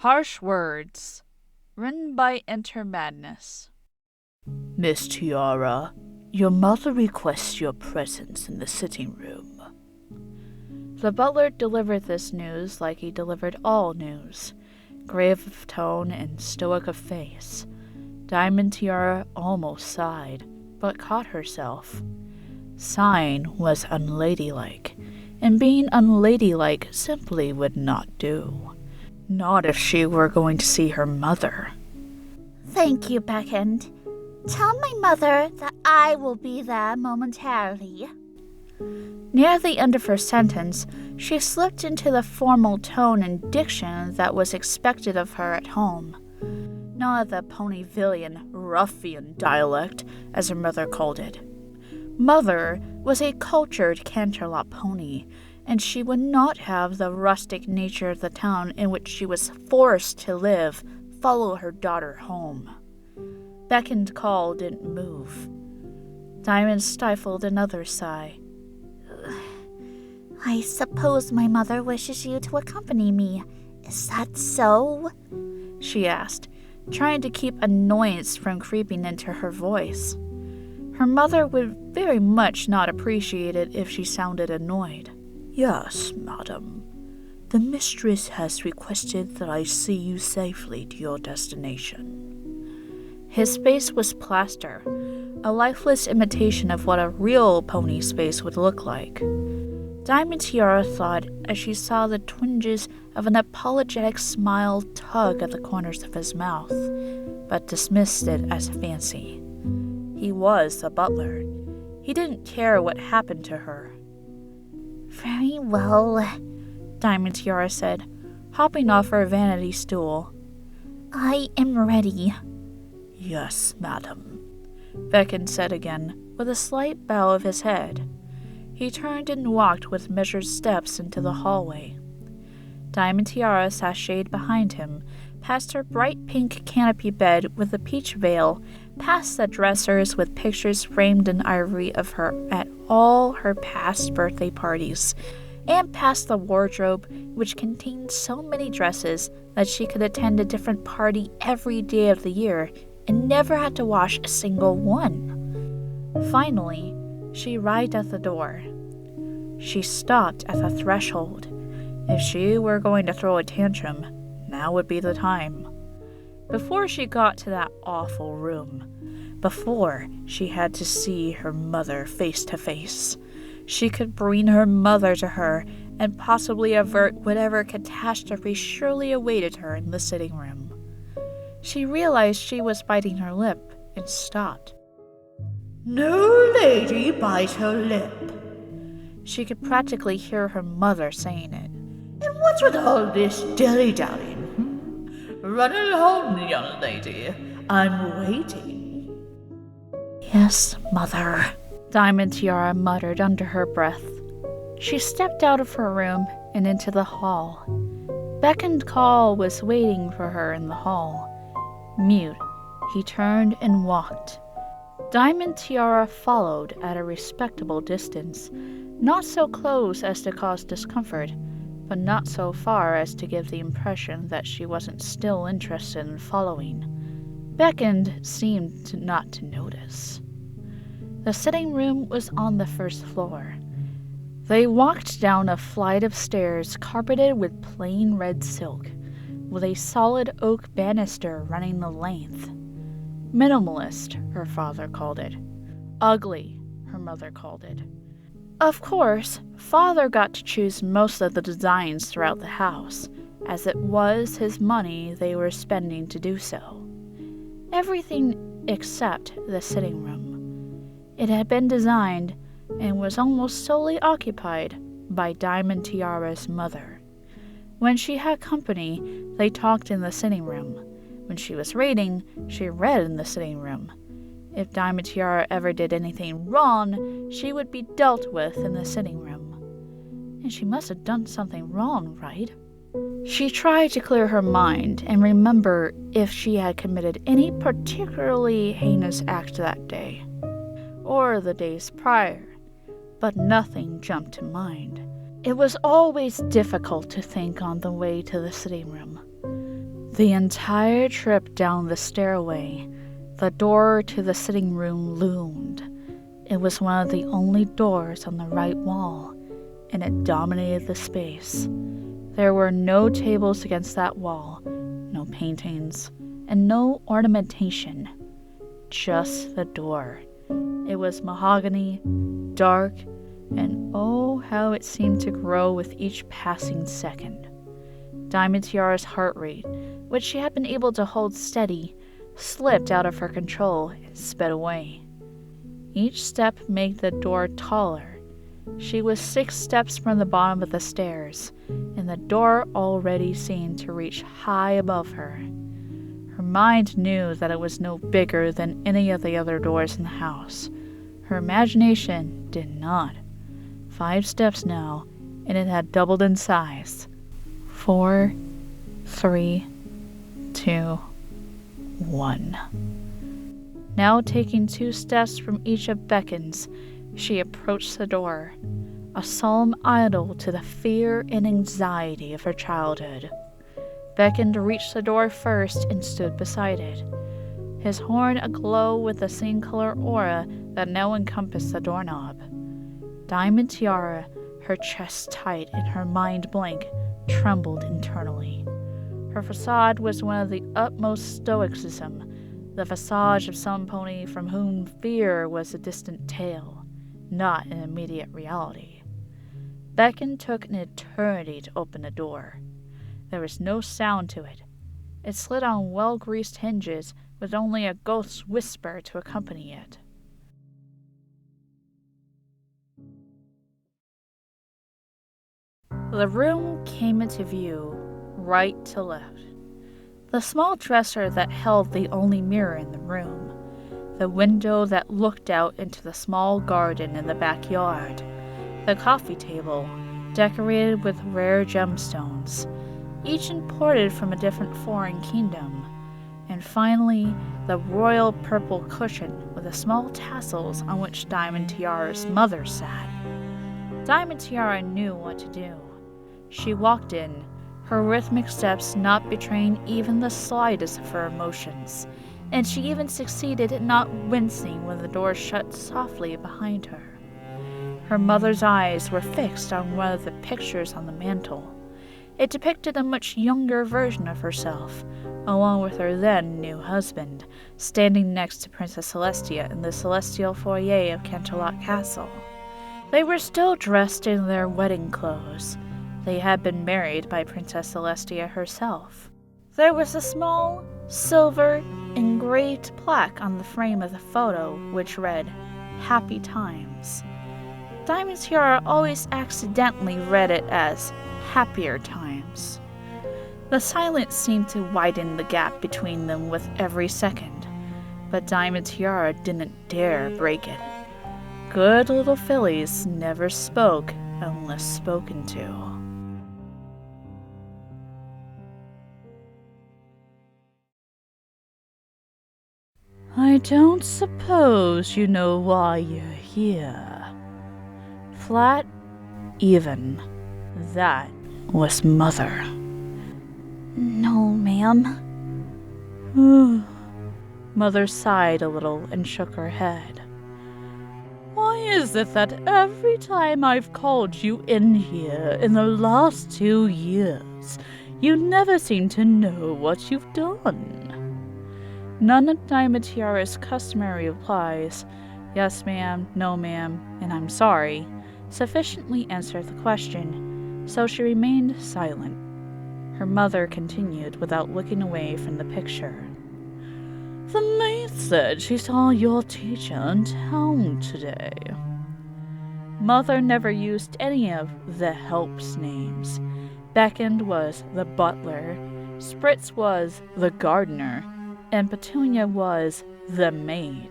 Harsh Words, written by Enter Madness. Miss Tiara, your mother requests your presence in the sitting room. The butler delivered this news like he delivered all news, grave of tone and stoic of face. Diamond Tiara almost sighed, but caught herself. Sighing was unladylike, and being unladylike simply would not do. Not if she were going to see her mother. Thank you, Beckand. Tell my mother that I will be there momentarily. Near the end of her sentence, she slipped into the formal tone and diction that was expected of her at home. Not the Ponyvillian ruffian dialect, as her mother called it. Mother was a cultured Canterlot pony, and she would not have the rustic nature of the town in which she was forced to live follow her daughter home. Beckand call didn't move. Diamond stifled another sigh. I suppose my mother wishes you to accompany me. Is that so? She asked, trying to keep annoyance from creeping into her voice. Her mother would very much not appreciate it if she sounded annoyed. Yes, madam. The mistress has requested that I see you safely to your destination. His face was plaster, a lifeless imitation of what a real pony's face would look like. Diamond Tiara thought as she saw the twinges of an apologetic smile tug at the corners of his mouth, but dismissed it as fancy. He was the butler. He didn't care what happened to her. Very well, Diamond Tiara said, hopping off her vanity stool. I am ready. Yes, madam, Beckand said again, with a slight bow of his head. He turned and walked with measured steps into the hallway. Diamond Tiara sashayed behind him, past her bright pink canopy bed with a peach veil, past the dressers with pictures framed in ivory of her at all her past birthday parties, and past the wardrobe which contained so many dresses that she could attend a different party every day of the year and never had to wash a single one. Finally, she arrived at the door. She stopped at the threshold. If she were going to throw a tantrum, now would be the time. Before she got to that awful room, before she had to see her mother face to face, she could bring her mother to her and possibly avert whatever catastrophe surely awaited her in the sitting room. She realized she was biting her lip and stopped. No lady bite her lip. She could practically hear her mother saying it. And what's with all this dilly-dallying? Run along, young lady. I'm waiting. Yes, mother, Diamond Tiara muttered under her breath. She stepped out of her room and into the hall. Beckand Call was waiting for her in the hall. Mute, he turned and walked. Diamond Tiara followed at a respectable distance, not so close as to cause discomfort, but not so far as to give the impression that she wasn't still interested in following. Beckand seemed not to notice. The sitting room was on the first floor. They walked down a flight of stairs carpeted with plain red silk, with a solid oak banister running the length. Minimalist, her father called it. Ugly, her mother called it. Of course, Father got to choose most of the designs throughout the house, as it was his money they were spending to do so. Everything except the sitting room. It had been designed and was almost solely occupied by Diamond Tiara's mother. When she had company, they talked in the sitting room. When she was reading, she read in the sitting room. If Diamond Tiara ever did anything wrong, she would be dealt with in the sitting room. And she must have done something wrong, right? She tried to clear her mind and remember if she had committed any particularly heinous act that day, or the days prior, but nothing jumped to mind. It was always difficult to think on the way to the sitting room. The entire trip down the stairway, the door to the sitting room loomed. It was one of the only doors on the right wall, and it dominated the space. There were no tables against that wall, no paintings, and no ornamentation. Just the door. It was mahogany, dark, and oh, how it seemed to grow with each passing second. Diamond Tiara's heart rate, which she had been able to hold steady, slipped out of her control and sped away. Each step made the door taller. She was 6 steps from the bottom of the stairs, and the door already seemed to reach high above her. Her mind knew that it was no bigger than any of the other doors in the house. Her imagination did not. 5 steps now, and it had doubled in size. 4, 3, 2, 1. Now taking 2 steps from each of Beckand's, she approached the door, a solemn idol to the fear and anxiety of her childhood. Beckand reached the door first and stood beside it, his horn aglow with the same color aura that now encompassed the doorknob. Diamond Tiara, her chest tight and her mind blank, trembled internally. Her facade was one of the utmost stoicism, the facade of some pony from whom fear was a distant tale, not an immediate reality. Beckand took an eternity to open the door. There was no sound to it. It slid on well-greased hinges with only a ghost's whisper to accompany it. The room came into view, right to left. The small dresser that held the only mirror in the room. The window that looked out into the small garden in the backyard. The coffee table, decorated with rare gemstones, each imported from a different foreign kingdom. And finally, the royal purple cushion with the small tassels on which Diamond Tiara's mother sat. Diamond Tiara knew what to do. She walked in, her rhythmic steps not betraying even the slightest of her emotions, and she even succeeded in not wincing when the door shut softly behind her. Her mother's eyes were fixed on one of the pictures on the mantel. It depicted a much younger version of herself, along with her then new husband, standing next to Princess Celestia in the celestial foyer of Canterlot Castle. They were still dressed in their wedding clothes. They had been married by Princess Celestia herself. There was a small, silver, engraved plaque on the frame of the photo which read, "Happy Times." Diamond Tiara always accidentally read it as "Happier Times." The silence seemed to widen the gap between them with every second, but Diamond Tiara didn't dare break it. Good little fillies never spoke unless spoken to. "I don't suppose you know why you're here." Flat, even. That was Mother. No, ma'am. Mother sighed a little and shook her head. "Why is it that every time I've called you in here in the last 2 years, you never seem to know what you've done?" None of Diamond Tiara's customary replies, "Yes, ma'am," "No, ma'am," and "I'm sorry," sufficiently answered the question, so she remained silent. Her mother continued without looking away from the picture. "The maid said she saw your teacher in town today." Mother never used any of the help's names. Beckand was the butler, Spritz was the gardener, and Petunia was the maid.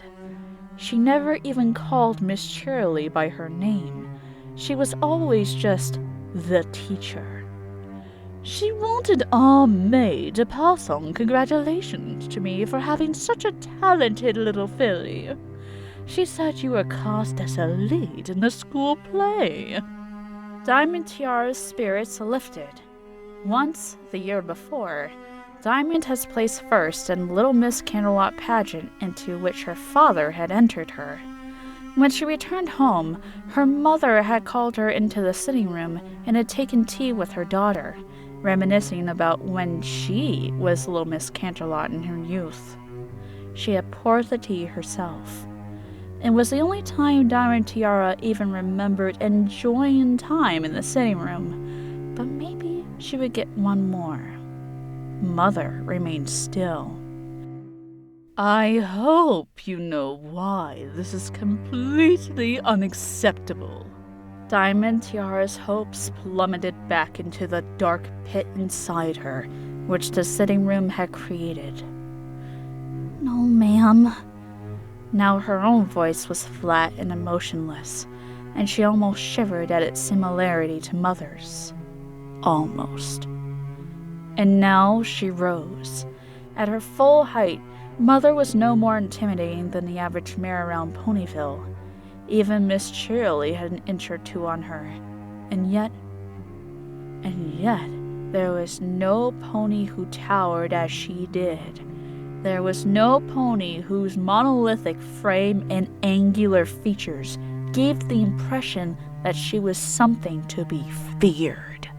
She never even called Miss Shirley by her name. She was always just the teacher. "She wanted our maid to pass on congratulations to me for having such a talented little filly. She said you were cast as a lead in the school play." Diamond Tiara's spirits lifted. Once, the year before, Diamond has placed first in Little Miss Candlelight pageant into which her father had entered her. When she returned home, her mother had called her into the sitting room and had taken tea with her daughter, reminiscing about when she was Little Miss Candlelight in her youth. She had poured the tea herself. It was the only time Diamond Tiara even remembered enjoying time in the sitting room, but maybe she would get one more. Mother remained still. I hope you know why this is completely unacceptable. Diamond Tiara's hopes plummeted back into the dark pit inside her, which the sitting room had created. No, ma'am. Now her own voice was flat and emotionless, and she almost shivered at its similarity to Mother's. Almost. And now she rose. At her full height, Mother was no more intimidating than the average mare around Ponyville. Even Miss Cheerily had an inch or two on her. And yet, there was no pony who towered as she did. There was no pony whose monolithic frame and angular features gave the impression that she was something to be feared.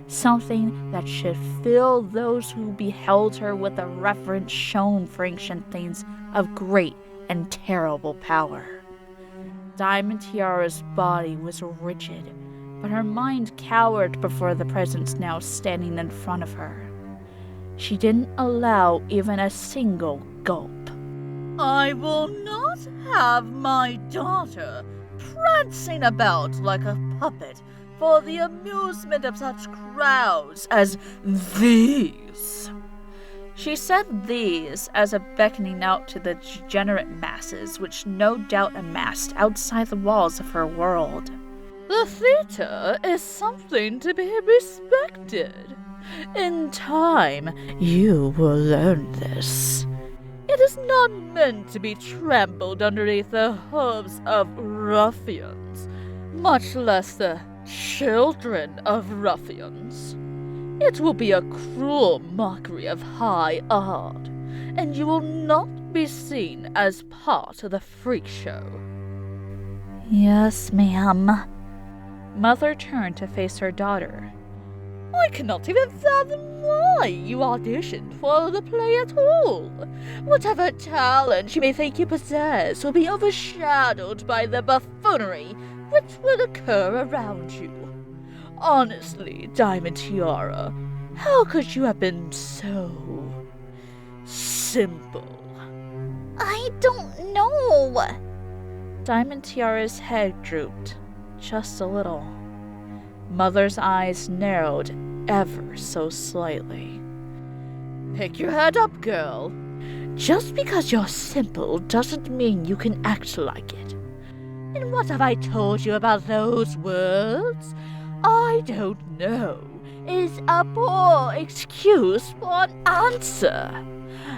Something that should fill those who beheld her with a reverence shown for ancient things of great and terrible power. Diamond Tiara's body was rigid, but her mind cowered before the presence now standing in front of her. She didn't allow even a single gulp. I will not have my daughter prancing about like a puppet for the amusement of such crowds as these. She said these as a beckoning out to the degenerate masses which no doubt amassed outside the walls of her world. The theater is something to be respected. In time, you will learn this. It is not meant to be trampled underneath the hooves of ruffians, much less the children of ruffians. It will be a cruel mockery of high art, and you will not be seen as part of the freak show. Yes, ma'am. Mother turned to face her daughter. I cannot even fathom why you auditioned for the play at all. Whatever talent you may think you possess will be overshadowed by the buffoonery which will occur around you. Honestly, Diamond Tiara, how could you have been so simple? I don't know. Diamond Tiara's head drooped, just a little. Mother's eyes narrowed ever so slightly. Pick your head up, girl. Just because you're simple doesn't mean you can act like it. And what have I told you about those words? I don't know is a poor excuse for an answer.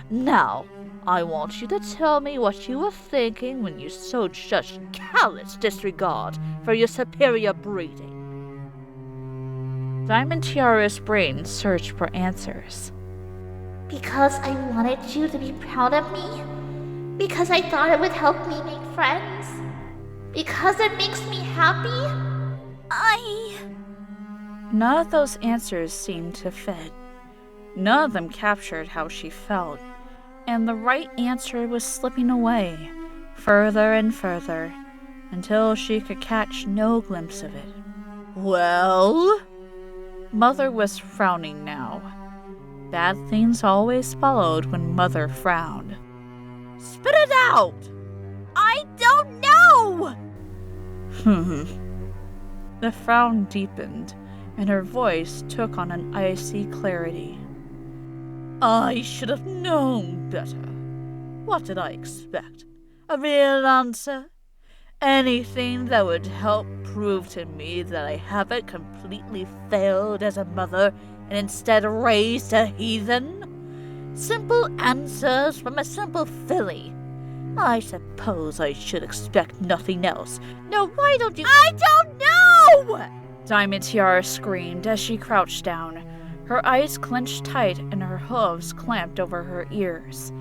Now, I want you to tell me what you were thinking when you showed such callous disregard for your superior breeding. Diamond Tiara's brain searched for answers. Because I wanted you to be proud of me? Because I thought it would help me make friends? Because it makes me happy? None of those answers seemed to fit. None of them captured how she felt, and the right answer was slipping away, further and further, until she could catch no glimpse of it. Well? Mother was frowning now. Bad things always followed when Mother frowned. Spit it out! I don't know! The frown deepened, and her voice took on an icy clarity. I should have known better. What did I expect? A real answer? Anything that would help prove to me that I haven't completely failed as a mother and instead raised a heathen? Simple answers from a simple filly. I suppose I should expect nothing else. Now why don't you— I don't know! Diamond Tiara screamed as she crouched down. Her eyes clenched tight and her hooves clamped over her ears.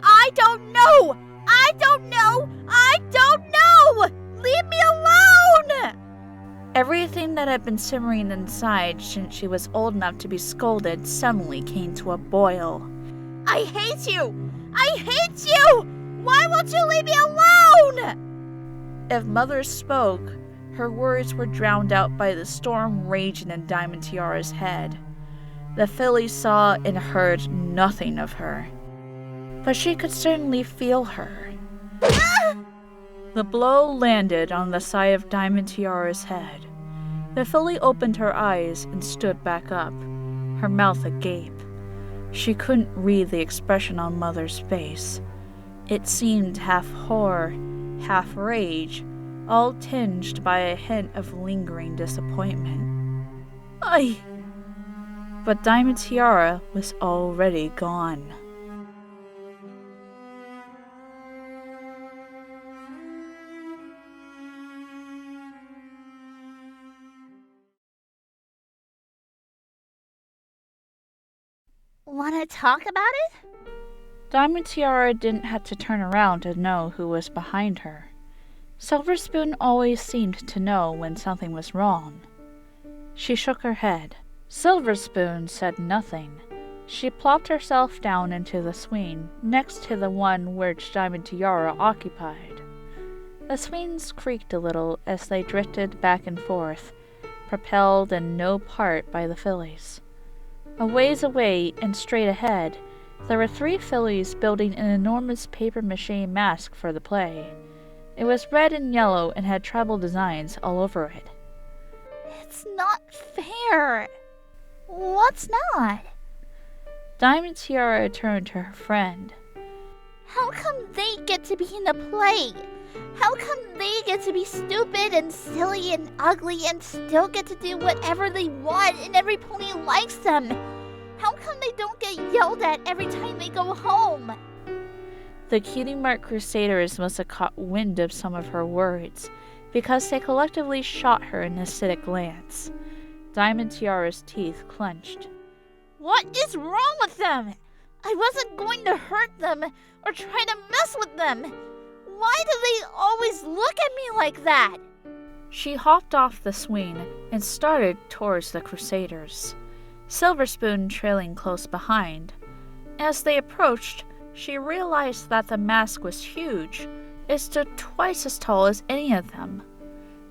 I don't know! I don't know! I don't know! Leave me alone! Everything that had been simmering inside since she was old enough to be scolded suddenly came to a boil. I hate you! I hate you! Why won't you leave me alone? If Mother spoke, her words were drowned out by the storm raging in Diamond Tiara's head. The filly saw and heard nothing of her, but she could certainly feel her. The blow landed on the side of Diamond Tiara's head. The filly opened her eyes and stood back up, her mouth agape. She couldn't read the expression on Mother's face. It seemed half horror, half rage, all tinged by a hint of lingering disappointment. But Diamond Tiara was already gone. Wanna talk about it? Diamond Tiara didn't have to turn around to know who was behind her. Silver Spoon always seemed to know when something was wrong. She shook her head. Silver Spoon said nothing. She plopped herself down into the swing next to the one which Diamond Tiara occupied. The swings creaked a little as they drifted back and forth, propelled in no part by the fillies. A ways away and straight ahead, there were 3 fillies building an enormous papier-mâché mask for the play. It was red and yellow and had tribal designs all over it. It's not fair. What's not? Diamond Tiara turned to her friend. How come they get to be in the play? How come they get to be stupid and silly and ugly and still get to do whatever they want and every pony likes them? How come they don't get yelled at every time they go home? The Cutie Mark Crusaders must have caught wind of some of her words, because they collectively shot her an acidic glance. Diamond Tiara's teeth clenched. What is wrong with them? I wasn't going to hurt them or try to mess with them. Why do they always look at me like that? She hopped off the swing and started towards the Crusaders, Silver Spoon trailing close behind. As they approached, she realized that the mask was huge. It stood twice as tall as any of them.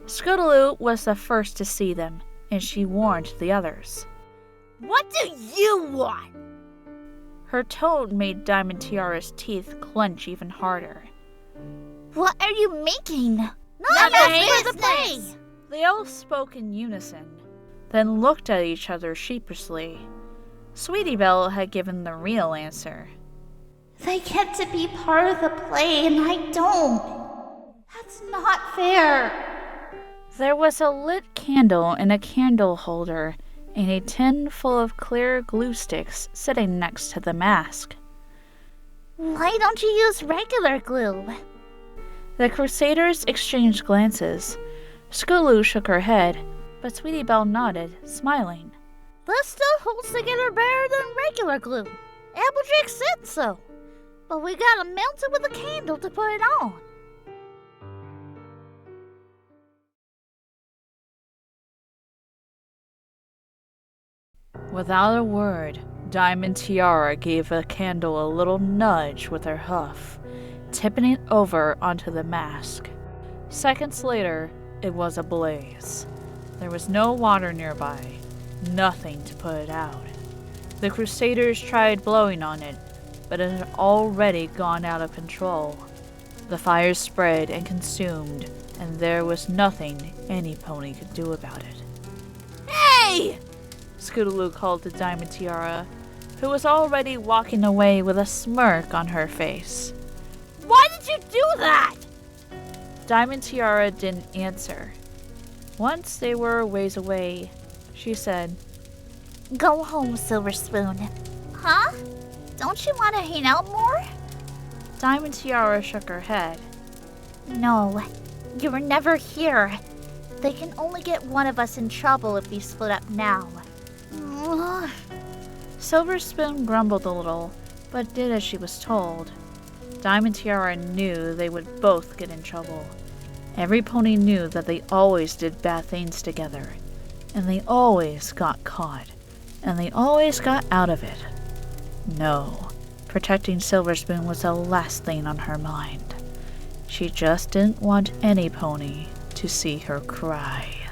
Scootaloo was the first to see them, and she warned the others. What do you want? Her tone made Diamond Tiara's teeth clench even harder. What are you making? Nothing for the play. They all spoke in unison, then looked at each other sheepishly. Sweetie Belle had given the real answer. They get to be part of the play and I don't. That's not fair. There was a lit candle in a candle holder and a tin full of clear glue sticks sitting next to the mask. Why don't you use regular glue? The Crusaders exchanged glances. Scootaloo shook her head, but Sweetie Belle nodded, smiling. This stuff holds together better than regular glue. Applejack said so. But we gotta melt it with a candle to put it on. Without a word, Diamond Tiara gave the candle a little nudge with her hoof, tipping it over onto the mask. Seconds later, it was ablaze. There was no water nearby, nothing to put it out. The Crusaders tried blowing on it, but it had already gone out of control. The fire spread and consumed, and there was nothing any pony could do about it. Hey! Scootaloo called to Diamond Tiara, who was already walking away with a smirk on her face. Why did you do that? Diamond Tiara didn't answer. Once they were a ways away, she said, Go home, Silver Spoon. Huh? Don't you want to hang out more? Diamond Tiara shook her head. No, you were never here. They can only get one of us in trouble if we split up now. Silver Spoon grumbled a little, but did as she was told. Diamond Tiara knew they would both get in trouble. Every pony knew that they always did bad things together, and they always got caught, and they always got out of it. No, protecting Silver Spoon was the last thing on her mind. She just didn't want any pony to see her cry.